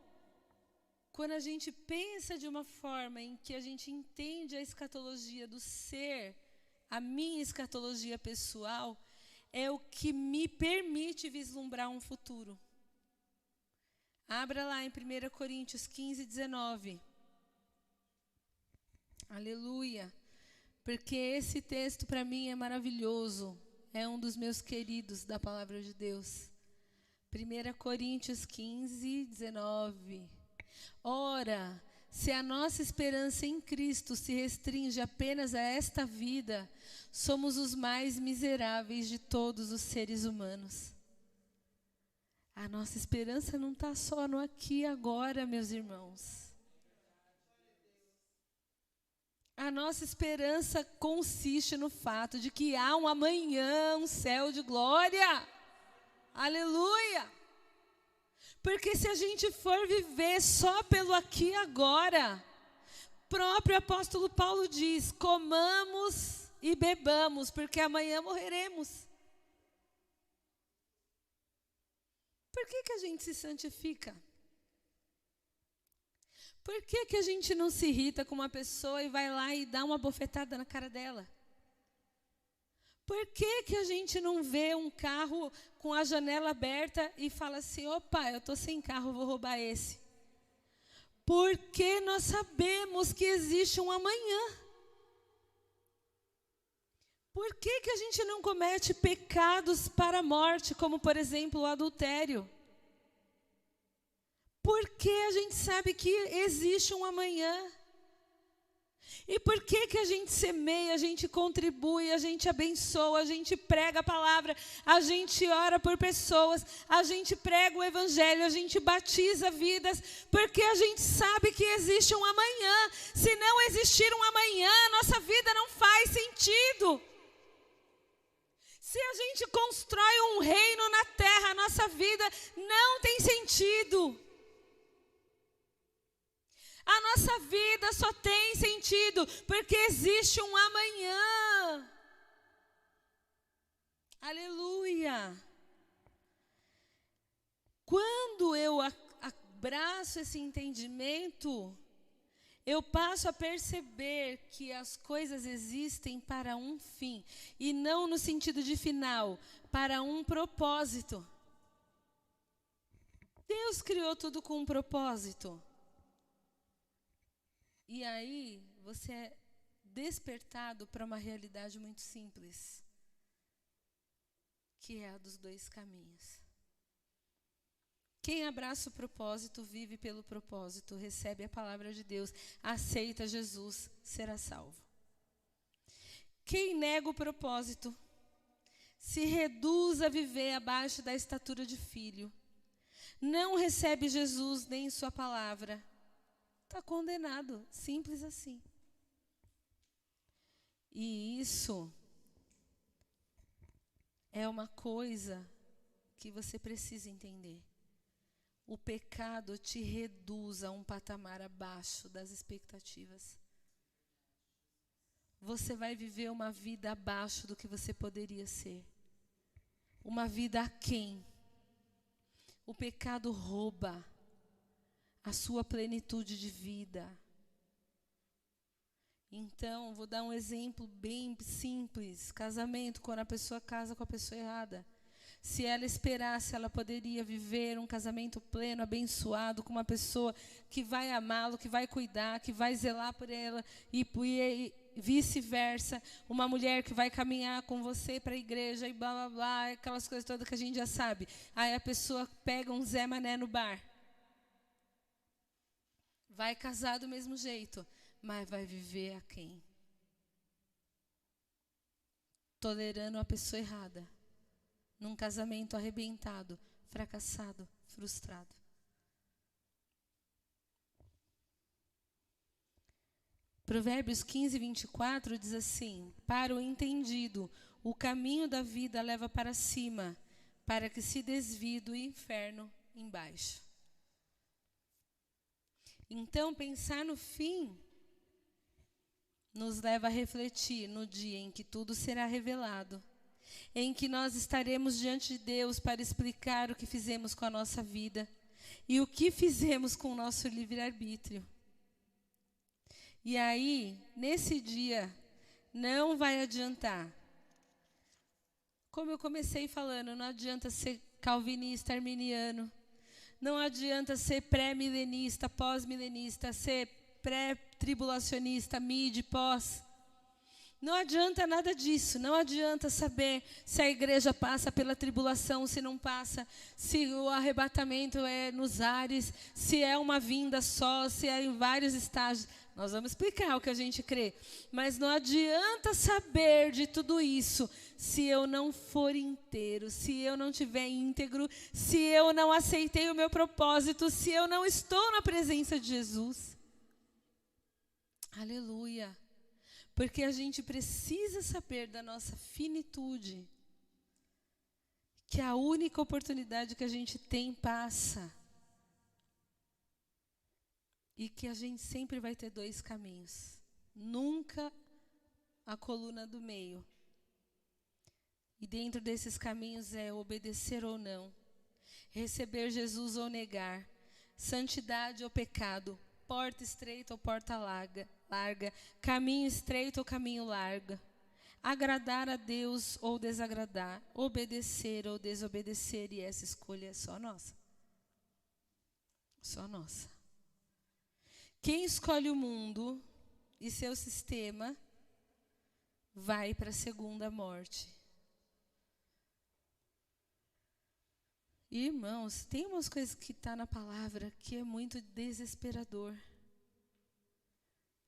quando a gente pensa de uma forma em que a gente entende a escatologia do ser, a minha escatologia pessoal, é o que me permite vislumbrar um futuro. Abra lá em 1 Coríntios 15, 19. Aleluia. Porque esse texto para mim é maravilhoso. É um dos meus queridos da palavra de Deus. 1 Coríntios 15, 19. Ora, se a nossa esperança em Cristo se restringe apenas a esta vida, somos os mais miseráveis de todos os seres humanos. A nossa esperança não está só no aqui e agora, meus irmãos. A nossa esperança consiste no fato de que há um amanhã, um céu de glória. Aleluia! Porque se a gente for viver só pelo aqui e agora, próprio apóstolo Paulo diz: comamos e bebamos, porque amanhã morreremos. Por que a gente se santifica? Por que a gente não se irrita com uma pessoa e vai lá e dá uma bofetada na cara dela? Por que a gente não vê um carro com a janela aberta e fala assim: opa, eu estou sem carro, vou roubar esse? Porque nós sabemos que existe um amanhã. Por que a gente não comete pecados para a morte, como por exemplo o adultério? Porque a gente sabe que existe um amanhã. E por que a gente semeia, a gente contribui, a gente abençoa, a gente prega a palavra, a gente ora por pessoas, a gente prega o evangelho, a gente batiza vidas, porque a gente sabe que existe um amanhã. Se não existir um amanhã, a nossa vida não faz sentido. Se a gente constrói um reino na terra, a nossa vida não tem sentido. A nossa vida só tem sentido porque existe um amanhã. Aleluia. Quando eu abraço esse entendimento, eu passo a perceber que as coisas existem para um fim, e não no sentido de final, para um propósito. Deus criou tudo com um propósito. E aí, você é despertado para uma realidade muito simples, que é a dos dois caminhos. Quem abraça o propósito, vive pelo propósito, recebe a palavra de Deus, aceita Jesus, será salvo. Quem nega o propósito, se reduz a viver abaixo da estatura de filho, não recebe Jesus nem sua palavra, está condenado, simples assim. E isso é uma coisa que você precisa entender. O pecado te reduz a um patamar abaixo das expectativas. Você vai viver uma vida abaixo do que você poderia ser. Uma vida aquém. O pecado rouba a sua plenitude de vida. Então, vou dar um exemplo bem simples. Casamento, quando a pessoa casa com a pessoa errada. Se ela esperasse, ela poderia viver um casamento pleno, abençoado, com uma pessoa que vai amá-lo, que vai cuidar, que vai zelar por ela, e vice-versa. Uma mulher que vai caminhar com você para a igreja e blá, blá, blá, aquelas coisas todas que a gente já sabe. Aí a pessoa pega um Zé Mané no bar. Vai casar do mesmo jeito, mas vai viver aquém. Tolerando a pessoa errada. Num casamento arrebentado, fracassado, frustrado. Provérbios 15, 24 diz assim: para o entendido, o caminho da vida leva para cima, para que se desvie do inferno embaixo. Então, pensar no fim nos leva a refletir no dia em que tudo será revelado, em que nós estaremos diante de Deus para explicar o que fizemos com a nossa vida e o que fizemos com o nosso livre-arbítrio. E aí, nesse dia, não vai adiantar. Como eu comecei falando, não adianta ser calvinista, arminiano. Não adianta ser pré-milenista, pós-milenista, ser pré-tribulacionista, mid, pós. Não adianta nada disso. Não adianta saber se a igreja passa pela tribulação, se não passa, se o arrebatamento é nos ares, se é uma vinda só, se é em vários estágios. Nós vamos explicar o que a gente crê. Mas não adianta saber de tudo isso se eu não for inteiro, se eu não estiver íntegro, se eu não aceitei o meu propósito, se eu não estou na presença de Jesus. Aleluia. Porque a gente precisa saber da nossa finitude, que a única oportunidade que a gente tem passa. E que a gente sempre vai ter dois caminhos. Nunca a coluna do meio. E dentro desses caminhos é obedecer ou não. Receber Jesus ou negar. Santidade ou pecado. Porta estreita ou porta larga. Caminho estreito ou caminho largo. Agradar a Deus ou desagradar. Obedecer ou desobedecer. E essa escolha é só nossa. Só nossa. Quem escolhe o mundo e seu sistema vai para a segunda morte. Irmãos, tem umas coisas que estão na palavra que é muito desesperador.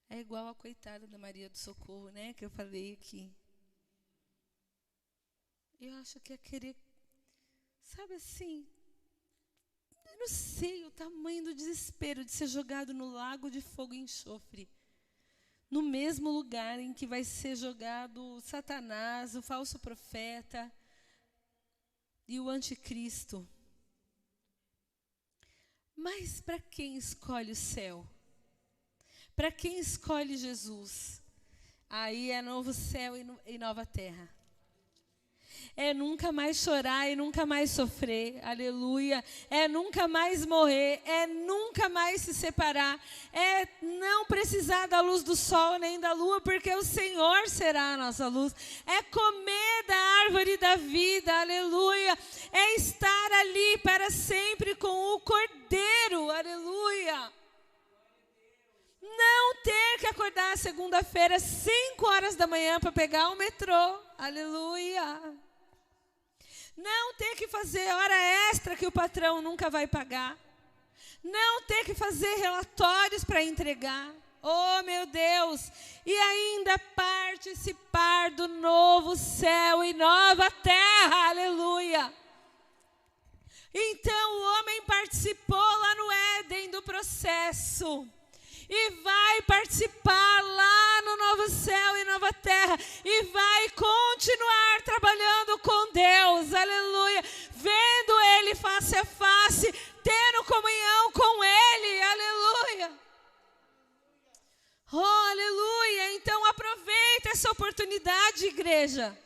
É igual a coitada da Maria do Socorro, né? Que eu falei aqui. Eu acho que é querer, sabe assim, eu não sei o tamanho do desespero de ser jogado no lago de fogo e enxofre. No mesmo lugar em que vai ser jogado Satanás, o falso profeta e o anticristo. Mas para quem escolhe o céu? Para quem escolhe Jesus? Aí é novo céu e nova terra. É nunca mais chorar e nunca mais sofrer, aleluia. É nunca mais morrer, é nunca mais se separar. É não precisar da luz do sol nem da lua, porque o Senhor será a nossa luz. É comer da árvore da vida, aleluia. É estar ali para sempre com o Cordeiro, aleluia. Não ter que acordar segunda-feira, 5 horas da manhã para pegar o metrô, aleluia. Não ter que fazer hora extra que o patrão nunca vai pagar. Não ter que fazer relatórios para entregar. Oh, meu Deus! E ainda participar do novo céu e nova terra. Aleluia! Então o homem participou lá no Éden do processo. E vai participar lá no novo céu e nova terra. E vai continuar trabalhando com Deus. Aleluia. Vendo Ele face a face. Tendo comunhão com Ele. Aleluia. Oh, aleluia. Então aproveita essa oportunidade, igreja.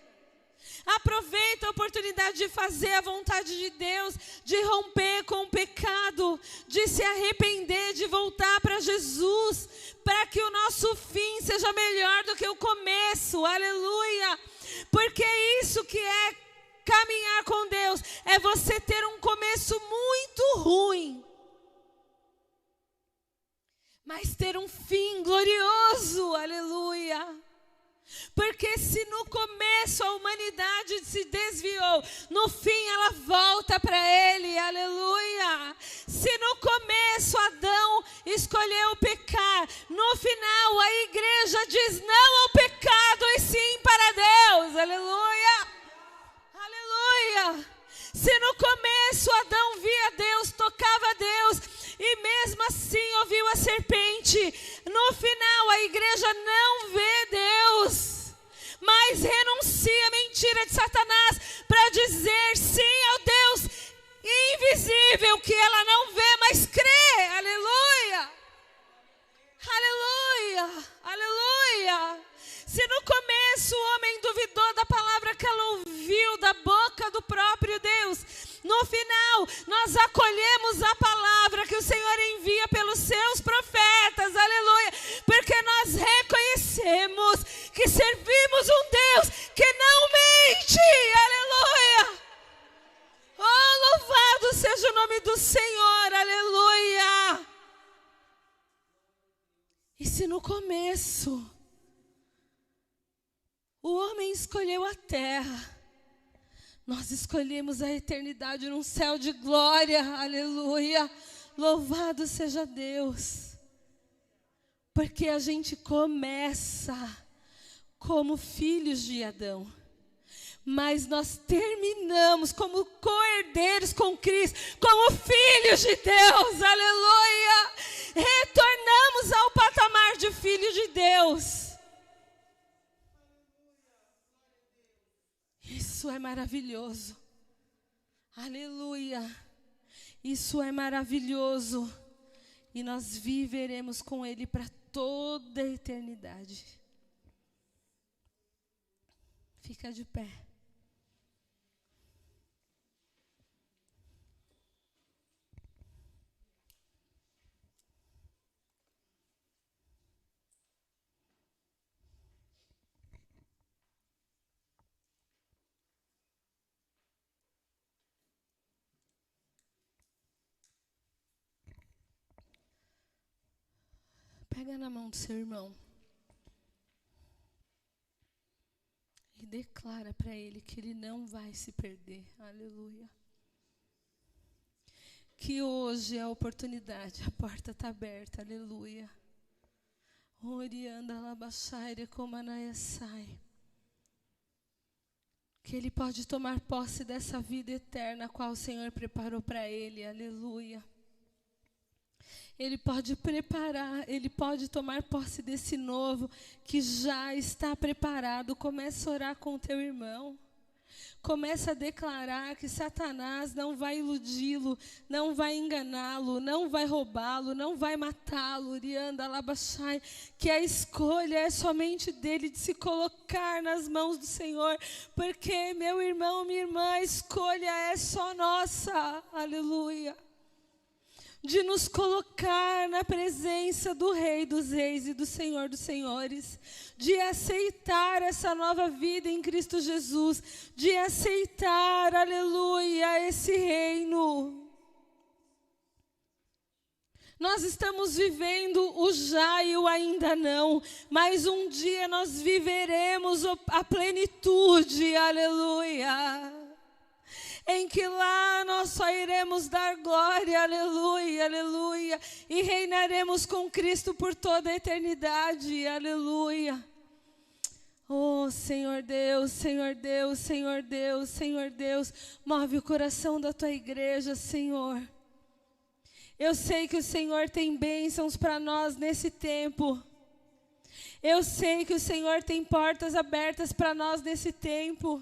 Aproveita a oportunidade de fazer a vontade de Deus, de romper com o pecado, de se arrepender, de voltar para Jesus, para que o nosso fim seja melhor do que o começo, aleluia. Porque isso que é caminhar com Deus, é você ter um começo muito ruim, mas ter um fim glorioso, aleluia. Porque se no começo a humanidade se desviou, no fim ela volta para Ele, aleluia. Se no começo Adão escolheu pecar, no final a igreja diz não ao pecado e sim para Deus, aleluia. Aleluia. Se no começo Adão via Deus, tocava a Deus, e mesmo assim ouviu a serpente, no final a igreja não vê Deus, mas renuncia a mentira de Satanás para dizer sim ao Deus invisível que ela não vê, mas crê. Aleluia! Aleluia! Aleluia! Se no começo o homem duvidou da palavra que ela ouviu da boca do próprio Deus, no final nós acolhemos a palavra que o Senhor envia pelos seus profetas, aleluia, porque nós reconhecemos que servimos um Deus que não mente, aleluia. Oh, louvado seja o nome do Senhor, aleluia. E se no começo o homem escolheu a terra, nós escolhemos a eternidade num céu de glória, aleluia. Louvado seja Deus. Porque a gente começa como filhos de Adão, mas nós terminamos como co-herdeiros com Cristo, como filhos de Deus, aleluia. Retornamos ao patamar de filho de Deus. Isso é maravilhoso. Aleluia. Isso é maravilhoso. E nós viveremos com Ele para toda a eternidade. Fica de pé. Pega na mão do seu irmão e declara para ele que ele não vai se perder. Aleluia. Que hoje é a oportunidade, a porta está aberta. Aleluia. Orianda labaxaire comanaessai. Que ele pode tomar posse dessa vida eterna a qual o Senhor preparou para ele. Aleluia. Ele pode preparar, ele pode tomar posse desse novo que já está preparado. Começa a orar com o teu irmão. Começa a declarar que Satanás não vai iludi-lo, não vai enganá-lo, não vai roubá-lo, não vai matá-lo. Urianda Labachai, que a escolha é somente dele de se colocar nas mãos do Senhor. Porque, meu irmão, minha irmã, a escolha é só nossa. Aleluia. De nos colocar na presença do Rei dos Reis e do Senhor dos Senhores, de aceitar essa nova vida em Cristo Jesus, de aceitar, aleluia, esse reino. Nós estamos vivendo o já e o ainda não, mas um dia nós viveremos a plenitude, aleluia. Em que lá nós só iremos dar glória, aleluia, aleluia, e reinaremos com Cristo por toda a eternidade, aleluia. Oh, Senhor Deus, Senhor Deus, Senhor Deus, Senhor Deus, move o coração da tua igreja, Senhor. Eu sei que o Senhor tem bênçãos para nós nesse tempo. Eu sei que o Senhor tem portas abertas para nós nesse tempo.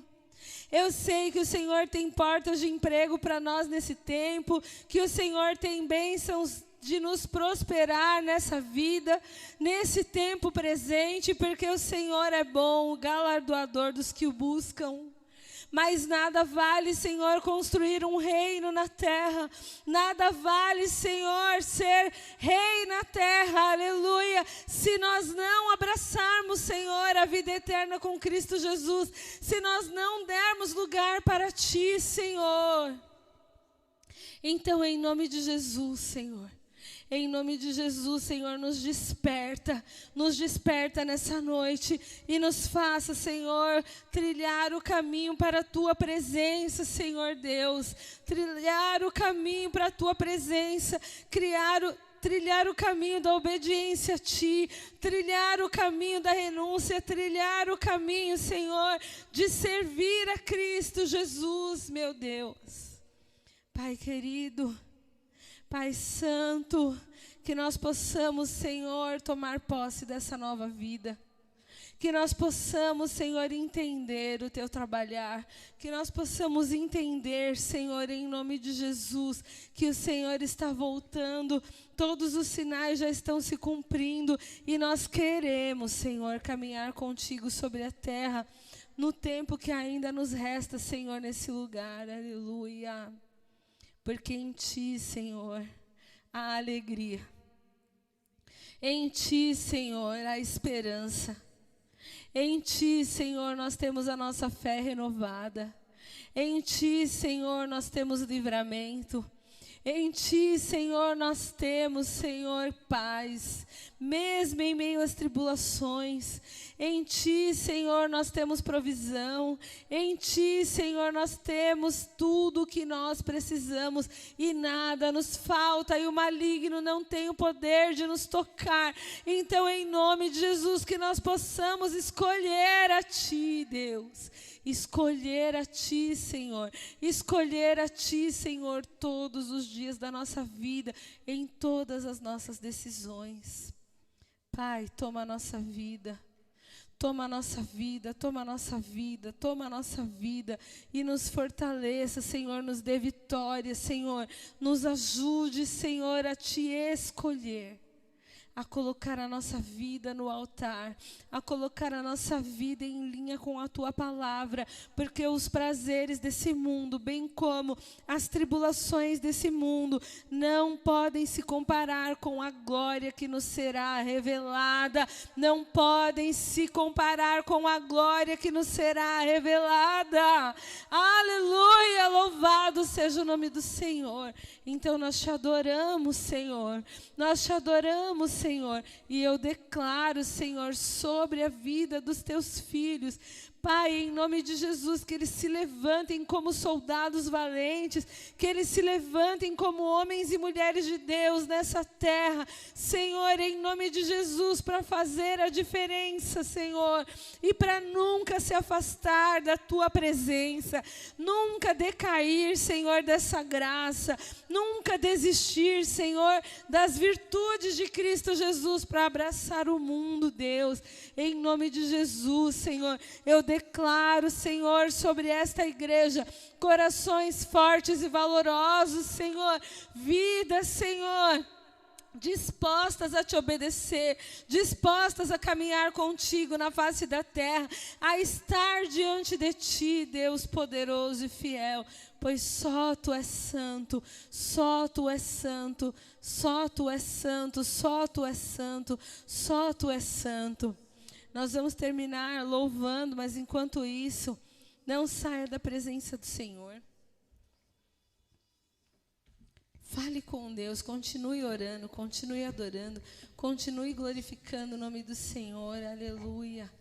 Eu sei que o Senhor tem portas de emprego para nós nesse tempo, que o Senhor tem bênçãos de nos prosperar nessa vida, nesse tempo presente, porque o Senhor é bom, o galardoador dos que o buscam. Mas nada vale, Senhor, construir um reino na terra. Nada vale, Senhor, ser rei na terra, aleluia, se nós não abraçarmos, Senhor, a vida eterna com Cristo Jesus. Se nós não dermos lugar para Ti, Senhor. Então, em nome de Jesus, Senhor. Em nome de Jesus, Senhor, nos desperta nessa noite e nos faça, Senhor, trilhar o caminho para a Tua presença, Senhor Deus. Trilhar o caminho para a Tua presença, trilhar o caminho da obediência a Ti, trilhar o caminho da renúncia, trilhar o caminho, Senhor, de servir a Cristo Jesus, meu Deus. Pai querido, Pai Santo, que nós possamos, Senhor, tomar posse dessa nova vida. Que nós possamos, Senhor, entender o Teu trabalhar. Que nós possamos entender, Senhor, em nome de Jesus, que o Senhor está voltando. Todos os sinais já estão se cumprindo. E nós queremos, Senhor, caminhar contigo sobre a terra, no tempo que ainda nos resta, Senhor, nesse lugar. Aleluia. Porque em Ti, Senhor, há alegria. Em Ti, Senhor, há esperança. Em Ti, Senhor, nós temos a nossa fé renovada. Em Ti, Senhor, nós temos livramento. Em Ti, Senhor, nós temos, Senhor, paz, mesmo em meio às tribulações. Em Ti, Senhor, nós temos provisão. Em Ti, Senhor, nós temos tudo o que nós precisamos e nada nos falta, e o maligno não tem o poder de nos tocar. Então, em nome de Jesus, que nós possamos escolher a Ti, Deus. Escolher a Ti, Senhor. Escolher a Ti, Senhor, todos os dias da nossa vida, em todas as nossas decisões. Pai, toma a nossa vida. Toma a nossa vida, toma a nossa vida, toma a nossa vida e nos fortaleça, Senhor, nos dê vitória, Senhor. Nos ajude, Senhor, a Te escolher. A colocar a nossa vida no altar, a colocar a nossa vida em linha com a Tua palavra, porque os prazeres desse mundo, bem como as tribulações desse mundo, não podem se comparar com a glória que nos será revelada, não podem se comparar com a glória que nos será revelada. Aleluia, louvado seja o nome do Senhor. Então nós Te adoramos, Senhor, nós Te adoramos, Senhor, e eu declaro, Senhor, sobre a vida dos Teus filhos, Pai, em nome de Jesus, que eles se levantem como soldados valentes, que eles se levantem como homens e mulheres de Deus nessa terra, Senhor, em nome de Jesus, para fazer a diferença, Senhor, e para nunca se afastar da Tua presença, nunca decair, Senhor, dessa graça, nunca desistir, Senhor, das virtudes de Cristo Jesus para abraçar o mundo, Deus, em nome de Jesus, Senhor, eu declaro, Senhor, sobre esta igreja, corações fortes e valorosos, Senhor, vidas, Senhor, dispostas a Te obedecer, dispostas a caminhar contigo na face da terra, a estar diante de Ti, Deus poderoso e fiel, pois só Tu és santo, só Tu és santo, só Tu és santo, só Tu és santo, só Tu és santo. Nós vamos terminar louvando, mas enquanto isso, não saia da presença do Senhor. Fale com Deus, continue orando, continue adorando, continue glorificando o nome do Senhor. Aleluia.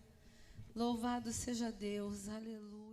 Louvado seja Deus. Aleluia.